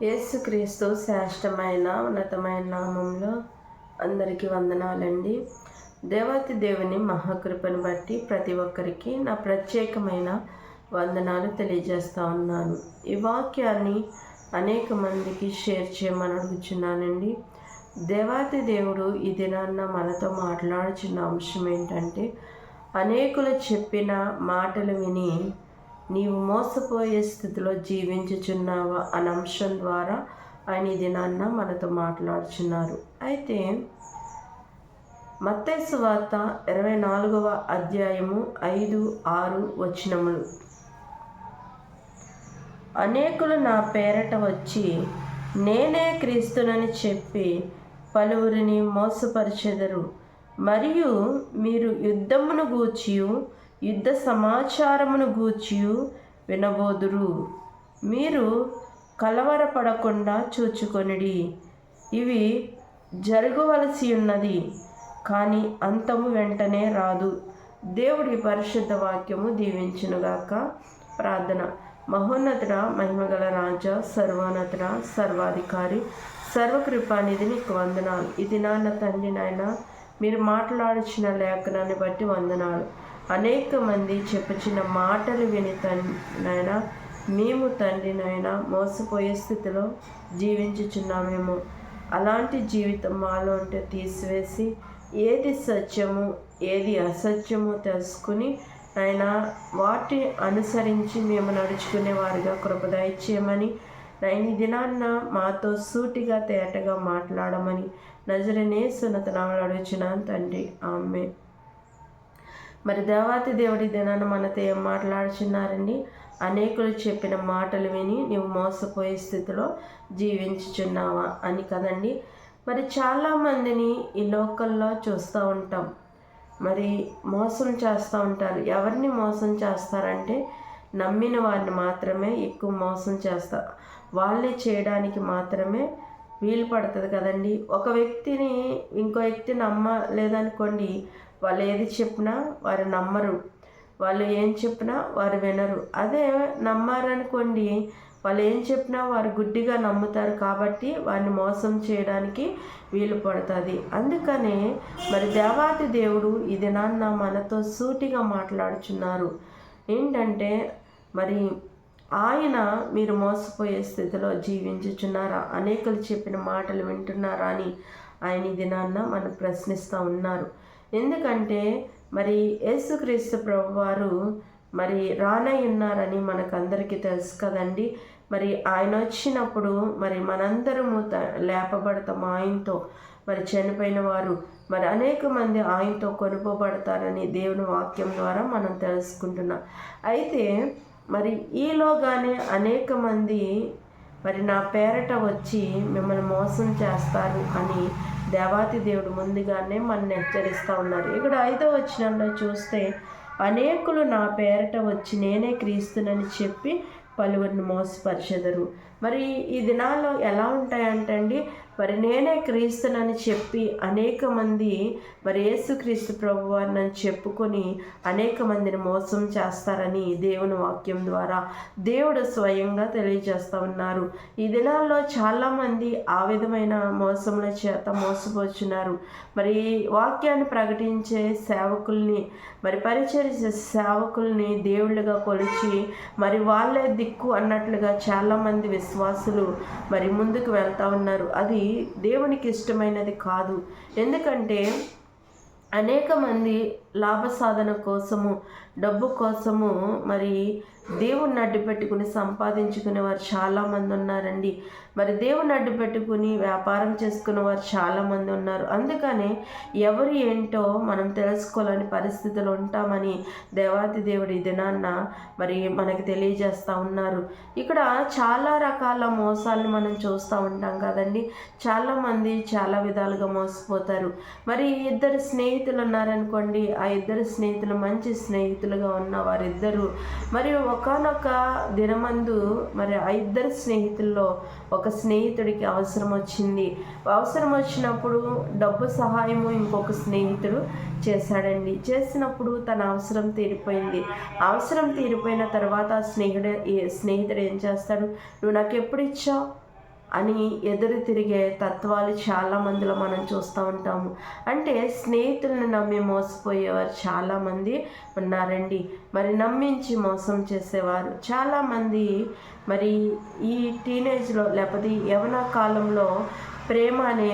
యేసుక్రీస్తు శ్రేష్టమైన ఉన్నతమైన నామంలో అందరికీ వందనాలండి. దేవాతి దేవుని మహాకృపను బట్టి ప్రతి ఒక్కరికి నా ప్రత్యేకమైన వందనాలు తెలియజేస్తూ ఉన్నాను. ఈ వాక్యాన్ని అనేక మందికి షేర్ చేయమని అడుగుచున్నానండి. దేవాతి దేవుడు ఈ దినాన్న మనతో మాట్లాడుచున్న అంశం ఏంటంటే, అనేకులు చెప్పిన మాటలు విని నీవు మోసపోయే స్థితిలో జీవించుచున్నావా అనే అంశం ద్వారా ఆయన ఈ దినాన్న మనతో మాట్లాడుచున్నారు. అయితే మత్తయి సువార్త 24వ అధ్యాయము 5, 6 వచనములు. అనేకులు నా పేరట వచ్చి నేనే క్రీస్తునని చెప్పి పలువురిని మోసపరిచెదరు. మరియు మీరు యుద్ధమును గూర్చియు యుద్ధ సమాచారమును గూర్చియు వినబోదురు. మీరు కలవరపడకుండా చూచుకొనిడి. ఇవి జరగవలసి ఉన్నది, కానీ అంతము వెంటనే రాదు. దేవుడి పరిశుద్ధ వాక్యము దీవించునుగాక. ప్రార్థన. మహోన్నతుడ, మహిమగల రాజా, సర్వోన్నతుడ, సర్వాధికారి, సర్వకృపానిధి నీకు వందనాలు. ఇది నాన్న తండ్రి నాయన, మీరు మాట్లాడుచిన లేఖనాన్ని బట్టి వందనాలు. అనేక మంది చెప్పుచిన మాటలు విని నాయన మేము తండ్రి నాయన మోసపోయే స్థితిలో జీవించుచున్నామేమో. అలాంటి జీవితం మాలో ఉంటే తీసివేసి ఏది సత్యము ఏది అసత్యము తెలుసుకుని ఆయన వాటిని అనుసరించి మేము నడుచుకునే వారిగా కృప దయచేయమని, ఈ దినాన్న మాతో సూటిగా తేటగా మాట్లాడమని నజరేయునేసు నామములో అడుగుచున్నాను తండ్రి, ఆమేన్. మరి దేవాతి దేవుడి దినాన మనతో ఏం మాట్లాడుచున్నారండి? అనేకులు చెప్పిన మాటలు విని నీవు మోసపోయే స్థితిలో జీవించుచున్నావా అని కదండి. మరి చాలామందిని ఈ లోకల్లో చూస్తూ ఉంటాం. మరి మోసం చేస్తూ ఉంటారు. ఎవరిని మోసం చేస్తారంటే నమ్మిన వారిని మాత్రమే ఎక్కువ మోసం చేస్తారు. వాళ్ళే చేయడానికి మాత్రమే వీలు పడుతుంది కదండి. ఒక వ్యక్తిని ఇంకో వ్యక్తి నమ్మలేదనుకోండి, వాళ్ళు ఏది చెప్పినా వారు నమ్మరు, వాళ్ళు ఏం చెప్పినా వారు వినరు. అదే నమ్మారనుకోండి, వాళ్ళు ఏం చెప్పినా వారు గుడ్డిగా నమ్ముతారు. కాబట్టి వారిని మోసం చేయడానికి వీలు పడుతుంది. అందుకనే మరి దేవాతి దేవుడు ఈ దినాన్న మనతో సూటిగా మాట్లాడుచున్నారు. ఏంటంటే మరి ఆయన మీరు మోసపోయే స్థితిలో జీవించుచున్నారా, అనేకులు చెప్పిన మాటలు వింటున్నారా అని ఆయన ఈ దినాన్న మనం ప్రశ్నిస్తూ ఉన్నారు. ఎందుకంటే మరి యేసుక్రీస్తు ప్రభువారు మరి రానై ఉన్నారని మనకందరికీ తెలుసు కదండి. మరి ఆయన వచ్చినప్పుడు మరి మనందరము లేపబడతాం ఆయనతో. మరి చనిపోయిన వారు మరి అనేక మంది ఆయనతో కొనుకోబడతారని దేవుని వాక్యం ద్వారా మనం తెలుసుకుంటున్నాం. అయితే మరి ఈలోగానే అనేక మంది మరి నా పేరట వచ్చి మిమ్మల్ని మోసం చేస్తారు అని దేవాతి దేవుడు ముందుగానే మనల్ని హెచ్చరిస్తూ ఉన్నారు. ఇక్కడ 5వ వచనంలో చూస్తే, అనేకులు నా పేరట వచ్చి నేనే క్రీస్తునని చెప్పి పలువురిని మోసపరిచెదరు. మరి ఈ దినాల్లో ఎలా ఉంటాయంటండి, మరి నేనే క్రీస్తునని చెప్పి అనేక మంది మరి యేసుక్రీస్తు ప్రభువారిని చెప్పుకొని అనేక మందిని మోసం చేస్తారని దేవుని వాక్యం ద్వారా దేవుడు స్వయంగా తెలియజేస్తూ ఉన్నారు. ఈ దినాల్లో చాలామంది ఆ విధమైన మోసముల చేత మోసపోతున్నారు. మరి వాక్యాన్ని ప్రకటించే సేవకుల్ని మరి పరిచర్య సేవకుల్ని దేవుళ్ళుగా కొలిచి మరి వాళ్ళే దిక్కు అన్నట్లుగా చాలామంది విశ్వాసులు మరి ముందుకు వెళ్తూ ఉన్నారు. అది దేవునికి ఇష్టమైనది కాదు. ఎందుకంటే అనేక మంది లాభ సాధన కోసము, డబ్బు కోసము మరి దేవుణ్ణి అడ్డు పెట్టుకుని సంపాదించుకునే వారు చాలామంది ఉన్నారండి. మరి దేవుని అడ్డు పెట్టుకుని వ్యాపారం చేసుకునే వారు చాలామంది ఉన్నారు. అందుకనే ఎవరు ఏంటో మనం తెలుసుకోలేని పరిస్థితులు ఉంటామని దేవాతి దేవుడు ఈ దినాన్న మరి మనకి తెలియజేస్తూ ఉన్నారు. ఇక్కడ చాలా రకాల మోసాలను మనం చూస్తూ ఉంటాం కదండి. చాలామంది చాలా విధాలుగా మోసపోతారు. మరి ఇద్దరు స్నేహితులు ఉన్నారనుకోండి, ఆ ఇద్దరు స్నేహితులు మంచి స్నేహితులుగా ఉన్న వారిద్దరూ మరి ఒకానొక దినమందు మరి ఆ ఇద్దరు స్నేహితుల్లో ఒక స్నేహితుడికి అవసరం వచ్చింది. అవసరం వచ్చినప్పుడు డబ్బు సహాయము ఇంకొక స్నేహితుడు చేశాడండి. చేసినప్పుడు తన అవసరం తీరిపోయింది. అవసరం తీరిపోయిన తర్వాత స్నేహితుడు ఏం చేస్తాడు, నువ్వు నాకు ఎప్పుడు ఇచ్చావు, అని ఎదురు తిరిగే తత్వాలు చాలా మందిలో మనం చూస్తూ ఉంటాము. అంటే స్నేహితులను నమ్మి మోసపోయేవారు చాలామంది ఉన్నారండి. మరి నమ్మించి మోసం చేసేవారు చాలామంది. మరి ఈ టీనేజ్లో లేకపోతే యవ్వన కాలంలో ప్రేమ అనే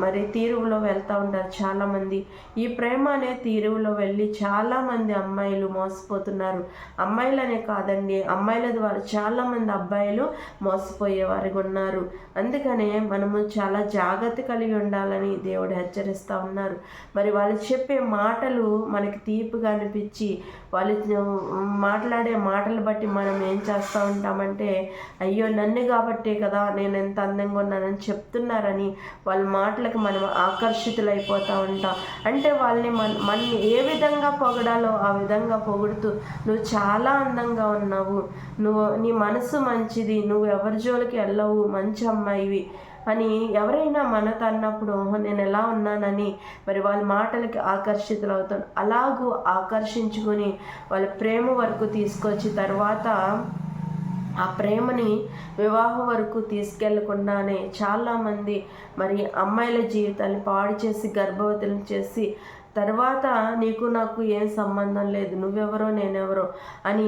మరి తీరువులో వెళ్తూ ఉంటారు చాలామంది. ఈ ప్రేమ అనే తీరువులో వెళ్ళి చాలామంది అమ్మాయిలు మోసపోతున్నారు. అమ్మాయిలనే కాదండి, అమ్మాయిల ద్వారా చాలామంది అబ్బాయిలు మోసపోయేవారిగా ఉన్నారు. అందుకనే మనము చాలా జాగ్రత్త కలిగి ఉండాలని దేవుడు హెచ్చరిస్తూ ఉన్నారు. మరి వాళ్ళు చెప్పే మాటలు మనకి తీపిగా అనిపించి వాళ్ళు మాట్లాడే మాటలు బట్టి మనం ఏం చేస్తూ ఉంటామంటే, అయ్యో నన్ను కాబట్టే కదా నేను ఎంత అందంగా ఉన్నానని చెప్తున్నారని వాళ్ళ మాటలకు మనం ఆకర్షితులైపోతూ ఉంటాం. అంటే వాళ్ళని మనని ఏ విధంగా పొగడాలో ఆ విధంగా పొగుడుతూ, నువ్వు చాలా అందంగా ఉన్నావు, నీ మనసు మంచిది, నువ్వు ఎవరి జోలికి వెళ్ళవు, మంచి అమ్మాయివి అని ఎవరైనా మనతో అన్నప్పుడు నేను ఎలా ఉన్నానని మరి వాళ్ళ మాటలకి ఆకర్షితులవుతాను. అలాగూ ఆకర్షించుకొని వాళ్ళ ప్రేమ వరకు తీసుకొచ్చి తర్వాత ఆ ప్రేమని వివాహం వరకు తీసుకెళ్లకుండానే చాలామంది మరి అమ్మాయిల జీవితాన్ని పాడు చేసి గర్భవతులను చేసి తర్వాత నీకు నాకు ఏం సంబంధం లేదు, నువ్వెవరో నేనెవరో అని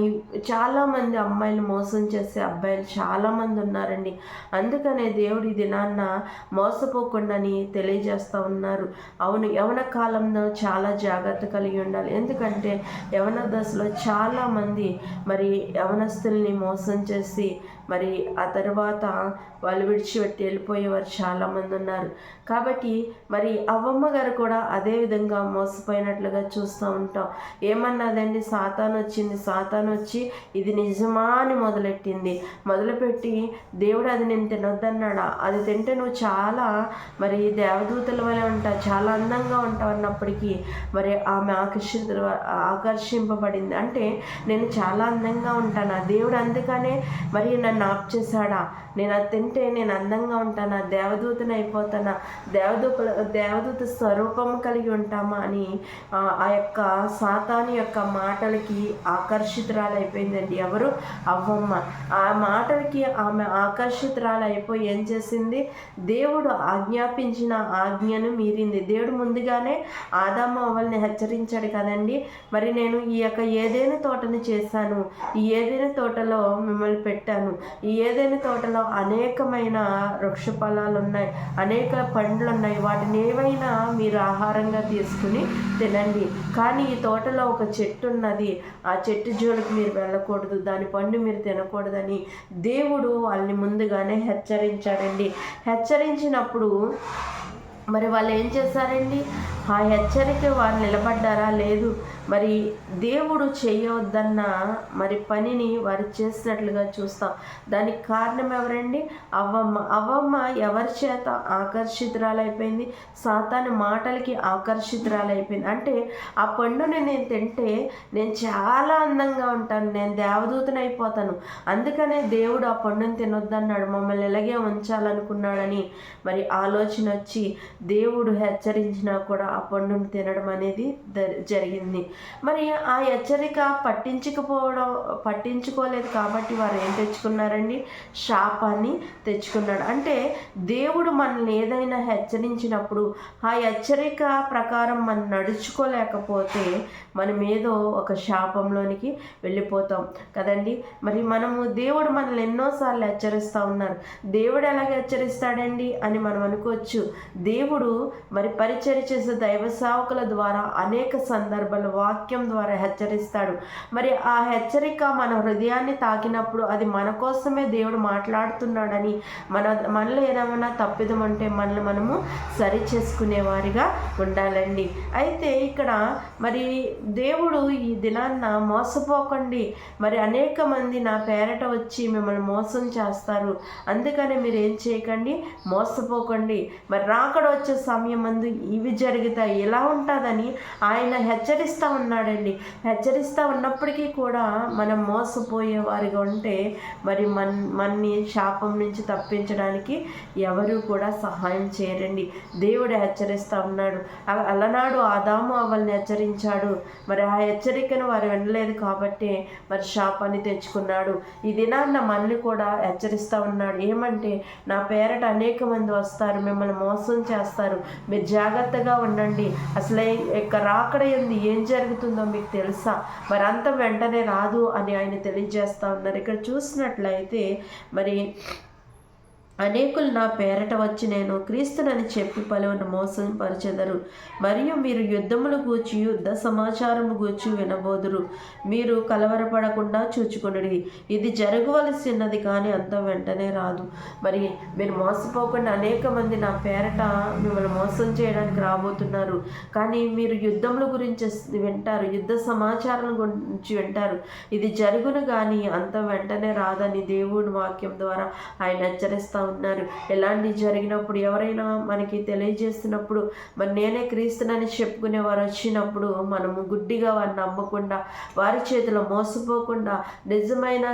చాలామంది అమ్మాయిలు మోసం చేసే అబ్బాయిలు చాలామంది ఉన్నారండి. అందుకనే దేవుడి దినాన్న మోసపోకుండాని తెలియజేస్తూ ఉన్నారు. అవును, యవన కాలంలో చాలా జాగ్రత్త కలిగి ఉండాలి. ఎందుకంటే యవన దశలో చాలామంది మరి యవనస్తుల్ని మోసం చేసి మరి ఆ తర్వాత వాళ్ళు విడిచిపెట్టి వెళ్ళిపోయేవారు చాలామంది ఉన్నారు. కాబట్టి మరి అవ్వమ్మ గారు కూడా అదే విధంగా మోసపోయినట్లుగా చూస్తూ ఉంటాం. ఏమన్నదండి, సాతాను వచ్చి ఇది నిజమా అని మొదలుపెట్టి దేవుడు అది నేను తినొద్దన్నాడా, అది తింటే నువ్వు చాలా మరి దేవదూతల వలె ఉంటావు, చాలా అందంగా ఉంటావు అన్నప్పటికీ మరి ఆమె ఆకర్షింపబడింది. అంటే నేను చాలా అందంగా ఉంటానా, దేవుడు అందుకనే మరి నన్ను ఆప్ చేశాడా, నేను అది తింటే నేను అందంగా ఉంటానా, దేవదూతని అయిపోతానా, దేవదూత స్వరూపం కలిగి ఉంటామా అని ఆ యొక్క సాతాను యొక్క మాటలకి ఆకర్షితురాలైపోయిందండి. ఎవరు? అవ్వమ్మ. ఆ మాటలకి ఆమె ఆకర్షితురాలైపోయి ఏం చేసింది, దేవుడు ఆజ్ఞాపించిన ఆజ్ఞను మీరింది. దేవుడు ముందుగానే ఆదాము అవ్వల్ని హెచ్చరించాడు కదండి, మరి నేను ఈ యొక్క ఏదైనా తోటని చేశాను, ఈ ఏదైనా తోటలో మిమ్మల్ని పెట్టాను, ఈ ఏదైనా తోటలో అనేకమైన వృక్ష ఫలాలు ఉన్నాయి, అనేక పండ్లు ఉన్నాయి, వాటిని ఏవైనా మీరు ఆహారంగా తీసుకుని తినండి, కానీ ఈ తోటలో ఒక చెట్టు ఉన్నది, ఆ చెట్టు జోలికి మీరు వెళ్ళకూడదు, దాని పండు మీరు తినకూడదని దేవుడు వాళ్ళని ముందుగానే హెచ్చరించాడండి. హెచ్చరించినప్పుడు మరి వాళ్ళు ఏం చేశారండి, ఆ హెచ్చరిక వారు నిలబడ్డారా? లేదు. మరి దేవుడు చేయవద్దన్న మరి పనిని వారు చేసినట్లుగా చూస్తాం. దానికి కారణం ఎవరండి? అవ్వమ్మ ఎవరి చేత ఆకర్షితురాలైపోయింది? సాతాను మాటలకి ఆకర్షితురాలైపోయింది. అంటే ఆ పండుని నేను తింటే నేను చాలా అందంగా ఉంటాను, నేను దేవదూతను అయిపోతాను, అందుకనే దేవుడు ఆ పండుని తినొద్దన్నాడు, మమ్మల్ని ఇలాగే ఉంచాలనుకున్నాడని మరి ఆలోచన వచ్చి దేవుడు హెచ్చరించినా కూడా ఆ పండును తినడం అనేది జరిగింది. మరి ఆ హెచ్చరిక పట్టించుకోలేదు కాబట్టి వారు ఏం తెచ్చుకున్నారండి, శాపాన్ని తెచ్చుకున్నాడు. అంటే దేవుడు మనల్ని ఏదైనా హెచ్చరించినప్పుడు ఆ హెచ్చరిక ప్రకారం మనం నడుచుకోలేకపోతే మనం ఏదో ఒక శాపంలోనికి వెళ్ళిపోతాం కదండి. మరి దేవుడు మనల్ని ఎన్నోసార్లు హెచ్చరిస్తూ ఉన్నారు. దేవుడు ఎలాగ హెచ్చరిస్తాడండి అని మనం అనుకోవచ్చు. దేవుడు మరి పరిచర్య చేసే దైవ సేవకుల ద్వారా అనేక సందర్భాలు వాక్యం ద్వారా హెచ్చరిస్తాడు. మరి ఆ హెచ్చరిక మన హృదయాన్ని తాకినప్పుడు అది మన కోసమే దేవుడు మాట్లాడుతున్నాడని మనలో ఏదైనా తప్పిదం ఉంటే మనము సరి చేసుకునేవారిగా ఉండాలండి. అయితే ఇక్కడ మరి దేవుడు ఈ దినాన్న మోసపోకండి, మరి అనేక మంది నా పేరట వచ్చి మిమ్మల్ని మోసం చేస్తారు, అందుకని మీరు ఏం చేయకండి, మోసపోకండి, మరి రాకడ వచ్చే సమయం మందు ఇవి జరుగుతాయి, ఇలా ఉంటుందని ఆయన హెచ్చరిస్తూ ఉన్నాడండి. హెచ్చరిస్తూ ఉన్నప్పటికీ కూడా మనం మోసపోయే వారిగా ఉంటే మరి మన్ని శాపం నుంచి తప్పించడానికి ఎవరు కూడా సహాయం చేయరండి. దేవుడు హెచ్చరిస్తూ ఉన్నాడు. అలనాడు ఆదాము అవ్వల్ని హెచ్చరించాడు. మరి ఆ హెచ్చరికను వారు వినలేదు కాబట్టి మరి శాపాన్ని తెచ్చుకున్నాడు. ఈ దినాన్న మనల్ని కూడా హెచ్చరిస్తూ ఉన్నాడు. ఏమంటే, నా పేరట అనేక మంది వస్తారు, మిమ్మల్ని మోసం చేస్తారు, మీరు జాగ్రత్తగా ఉండండి. అసలు రాకడ యందు ఏం జరుగుతుందో మీకు తెలుసా? మరి అంత వెంటనే రాదు అని ఆయన తెలియజేస్తూ ఉన్నారు. ఇక్కడ చూసినట్లయితే మరి అనేకులు నా పేరట వచ్చి నేను క్రీస్తునని చెప్పి పలువురిని మోసం పరచెదరు. మరియు మీరు యుద్ధములు గూర్చి యుద్ధ సమాచారము గూర్చి వినబోదురు. మీరు కలవరపడకుండా చూచుకొనుడి. ఇది జరగవలసినది కానీ అంత వెంటనే రాదు. మరి మీరు మోసపోకుండా అనేక మంది నా పేరట మిమ్మల్ని మోసం చేయడానికి రాబోతున్నారు. కానీ మీరు యుద్ధముల గురించి వింటారు, యుద్ధ సమాచారం గురించి వింటారు. ఇది జరుగును కానీ అంత వెంటనే రాదని దేవుడి వాక్యం ద్వారా ఆయన హెచ్చరిస్తూ ఉన్నారు. ఎలాంటి జరిగినప్పుడు ఎవరైనా మనకి తెలియజేస్తున్నప్పుడు మరి నేనే క్రీస్తునని చెప్పుకునే వారు వచ్చినప్పుడు మనము గుడ్డిగా వారిని నమ్మకుండా, వారి చేతిలో మోసపోకుండా, నిజమైన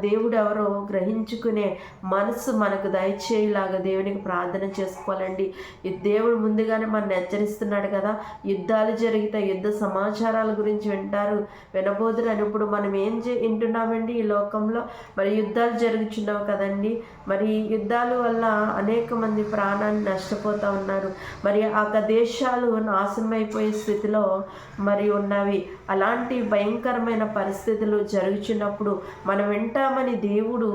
దేవుడు ఎవరో గ్రహించుకునే మనసు మనకు దయచేయలాగా దేవునికి ప్రార్థన చేసుకోవాలండి. ఈ దేవుడు ముందుగానే మనల్ని హెచ్చరిస్తున్నాడు కదా, యుద్ధాలు జరిగితే యుద్ధ సమాచారాల గురించి వింటారు, వినబోదురు అని. ఇప్పుడు మనం ఏం వింటున్నామండి ఈ లోకంలో? మరి యుద్ధాలు జరుగుతున్నావు కదండి. మరి యుద్ధాల వల్ల అనేక మంది ప్రాణాన్ని నష్టపోతూ ఉన్నారు. మరి ఆ దేశాలు నాశనం అయిపోయే స్థితిలో మరి ఉన్నవి. అలాంటి భయంకరమైన పరిస్థితులు జరుగుతున్నప్పుడు మనం వింటామని దేవుడు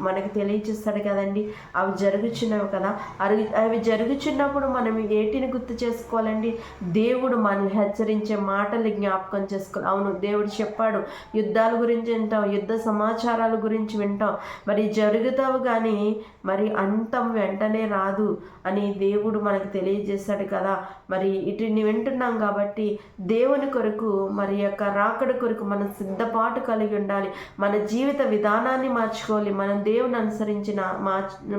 మనకు తెలియచేస్తాడు కదండి. అవి జరుగుచున్నవి కదా. అవి జరుగుచున్నప్పుడు మనం ఏటిని గుర్తు చేసుకోవాలండి? దేవుడు మనల్ని హెచ్చరించే మాటలు జ్ఞాపకం చేసుకోవాలి. అవును, దేవుడు చెప్పాడు, యుద్ధాల గురించి వింటాం, యుద్ధ సమాచారాల గురించి వింటాం, మరి జరుగుతావు కానీ మరి అంతం వెంటనే రాదు అని దేవుడు మనకు తెలియజేశాడు కదా. మరి వీటిని వింటున్నాం కాబట్టి దేవుని కొరకు మరి యొక్క రాకడ కొరకు మనం సిద్ధపాటు కలిగి ఉండాలి. మన జీవిత విధానాన్ని మార్చుకోవాలి. మనం దేవుని అనుసరించిన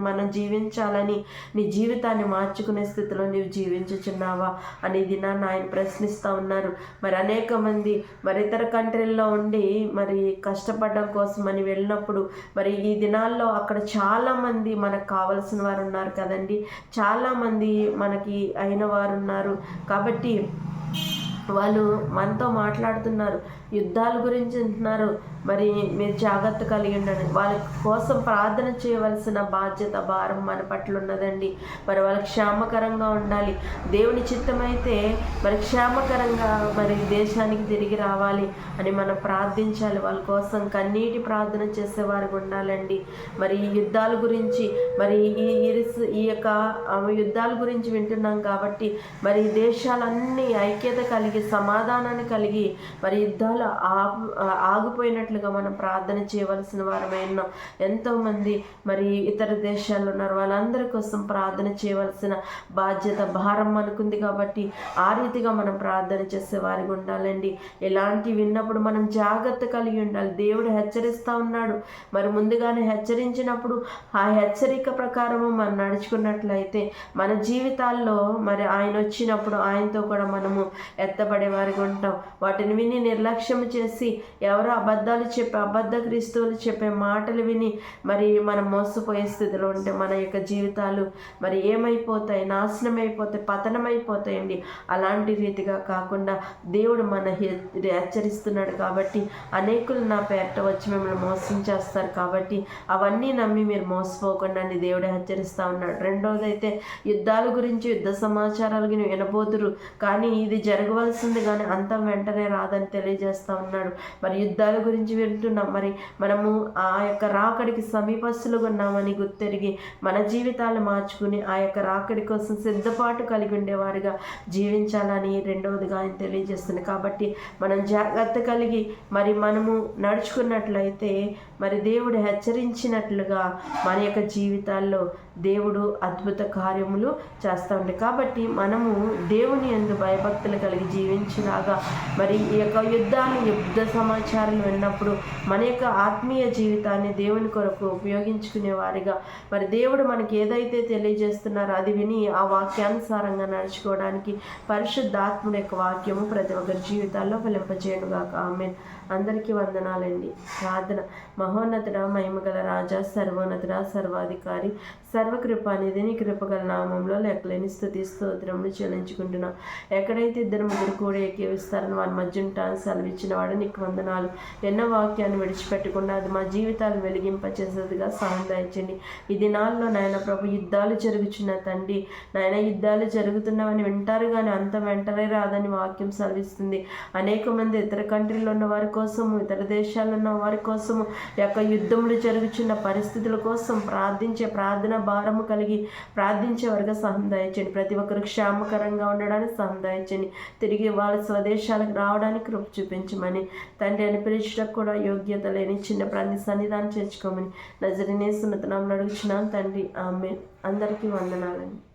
మనం జీవించాలని, నీ జీవితాన్ని మార్చుకునే స్థితిలో నీవు జీవించుచున్నావా అనేది నన్ను ఆయన ప్రశ్నిస్తూ ఉన్నారు. మరి అనేక మంది మరి ఇతర కంట్రీల్లో ఉండి మరి కష్టపడడం కోసం అని వెళ్ళినప్పుడు మరి ఈ దినాల్లో అక్కడ చాలామంది మనకు కావలసిన వారు ఉన్నారు కదండి. చాలామంది మనకి అయిన వారు ఉన్నారు కాబట్టి వాళ్ళు మనతో మాట్లాడుతున్నారు, యుద్ధాల గురించి అంటున్నారు. మరి మీరు జాగ్రత్త కలిగి ఉండండి. వాళ్ళ కోసం ప్రార్థన చేయవలసిన బాధ్యత, భారం మన పట్ల ఉన్నదండి. మరి వాళ్ళకి క్షేమకరంగా ఉండాలి. దేవుని చిత్తమైతే మరి క్షేమకరంగా మరి దేశానికి తిరిగి రావాలి అని మనం ప్రార్థించాలి. వాళ్ళ కోసం కన్నీటి ప్రార్థన చేసేవారికి ఉండాలండి. మరి యుద్ధాల గురించి మరి ఈ యొక్క యుద్ధాల గురించి వింటున్నాం కాబట్టి మరి దేశాలన్నీ ఐక్యత కలిగి, సమాధానాన్ని కలిగి మరి యుద్ధాలు ఆగిపోయినట్లుగా మనం ప్రార్థన చేయవలసిన వారమై ఉన్నాం. ఎంతోమంది మరి ఇతర దేశాల్లో ఉన్నారు, వాళ్ళందరి కోసం ప్రార్థన చేయవలసిన బాధ్యత, భారం మనకుంది కాబట్టి ఆ రీతిగా మనం ప్రార్థన చేసే వారికి ఉండాలండి. ఎలాంటి విన్నప్పుడు మనం జాగ్రత్త కలిగి ఉండాలి. దేవుడు హెచ్చరిస్తూ ఉన్నాడు. మరి ముందుగానే హెచ్చరించినప్పుడు ఆ హెచ్చరిక ప్రకారము మనం నడుచుకున్నట్లయితే మన జీవితాల్లో మరి ఆయన వచ్చినప్పుడు ఆయనతో కూడా మనము ఎత్తబడే వారికి ఉంటాం. వాటిని విని నిర్లక్ష్యం చేసి ఎవరో అబద్ధ క్రీస్తువులు చెప్పే మాటలు విని మరి మనం మోసపోయే స్థితిలో ఉంటే మన యొక్క జీవితాలు మరి ఏమైపోతాయి? నాశనం అయిపోతాయి, పతనం అయిపోతాయండి. అలాంటి రీతిగా కాకుండా దేవుడు మన హెచ్చరిస్తున్నాడు కాబట్టి అనేకులు నా పేరట వచ్చి మిమ్మల్ని మోసం చేస్తారు కాబట్టి అవన్నీ నమ్మి మీరు మోసపోకుండా అని దేవుడు హెచ్చరిస్తూ ఉన్నాడు. రెండోది అయితే యుద్ధాల గురించి, యుద్ధ సమాచారాలు వినబోదురు కానీ ఇది జరగవలసింది కానీ అంతం వెంటనే రాదని తెలియజేస్తూ ఉన్నాడు. మరి యుద్ధాల గురించి వింటున్నాం. మరి మనము ఆ యొక్క రాకడికి సమీపస్తులుగా ఉన్నామని గుర్తెరిగి మన జీవితాలు మార్చుకుని ఆ యొక్క రాకడి కోసం సిద్ధపాటు కలిగి ఉండేవారుగా జీవించాలని రెండవదిగా ఆయన తెలియజేస్తుంది. కాబట్టి మనం జాగ్రత్త కలిగి మరి మనము నడుచుకున్నట్లయితే మరి దేవుడు హెచ్చరించినట్లుగా మన యొక్క జీవితాల్లో దేవుడు అద్భుత కార్యములు చేస్తూ ఉంటాయి. కాబట్టి మనము దేవుని యందు భయభక్తులు కలిగి జీవించినాగా మరి ఈ యొక్క యుద్ధ సమాచారాలు విన్నప్పుడు మన యొక్క ఆత్మీయ జీవితాన్ని దేవుని కొరకు ఉపయోగించుకునే వారిగా మరి దేవుడు మనకి ఏదైతే తెలియజేస్తున్నారో అది విని ఆ వాక్యానుసారంగా నడుచుకోవడానికి పరిశుద్ధాత్ముడి యొక్క వాక్యము ప్రతి ఒక్కరి జీవితాల్లో ఫలింపజేయనుగాక. ఆమేన్. అందరికీ వందనాలండి. ప్రార్థన. మహోన్నతుడ, మహిమగల రాజా, సర్వోన్నతుడ, సర్వాధికారి, సర్వకృపానిధి, నీ కృపగల నామంలో లెక్కలేని స్తుతి స్తోత్రములు చెల్లించుకుంటున్నా. ఎక్కడైతే ఇద్దరు ముగ్గురు కూడా ఏకీవిస్తారని వారి మధ్య ఉంటాను సెలవిచ్చిన వాడు నీకు వందనాలు. ఎన్నో వాక్యాన్ని విడిచిపెట్టకుండా అది మా జీవితాలు వెలిగింపచేసేదిగా సహాయం దయచండి. ఈ దినాల్లో నాయన ప్రభు యుద్ధాలు జరుగుతున్న తండ్రి, నాయన యుద్ధాలు జరుగుతున్నామని వింటారు కానీ అంత వెంటనే రాదని వాక్యం సెలవిస్తుంది. అనేక మంది ఇతర కంట్రీలో ఉన్న వారి కోసము, ఇతర దేశాల్లో ఉన్న వారి కోసము, యొక్క యుద్ధములు జరుగుతున్న పరిస్థితుల కోసం ప్రార్థించే ప్రార్థన భారము కలిగి ప్రార్థించే వారిగా సహాయం దయచండి. ప్రతి ఒక్కరు క్షేమకరంగా ఉండడానికి సహాయం దయచండి. తిరిగి వాళ్ళ స్వదేశాలకు రావడానికి కృప చూపించమని తండ్రి అని పిలిచడానికి కూడా యోగ్యత లేని చిన్న ప్రాంతి సన్నిధానం చేర్చుకోమని నజరేయునేసు నామములో అడుగుచున్నాను తండ్రి. ఆమేన్. అందరికీ వందనాలండి.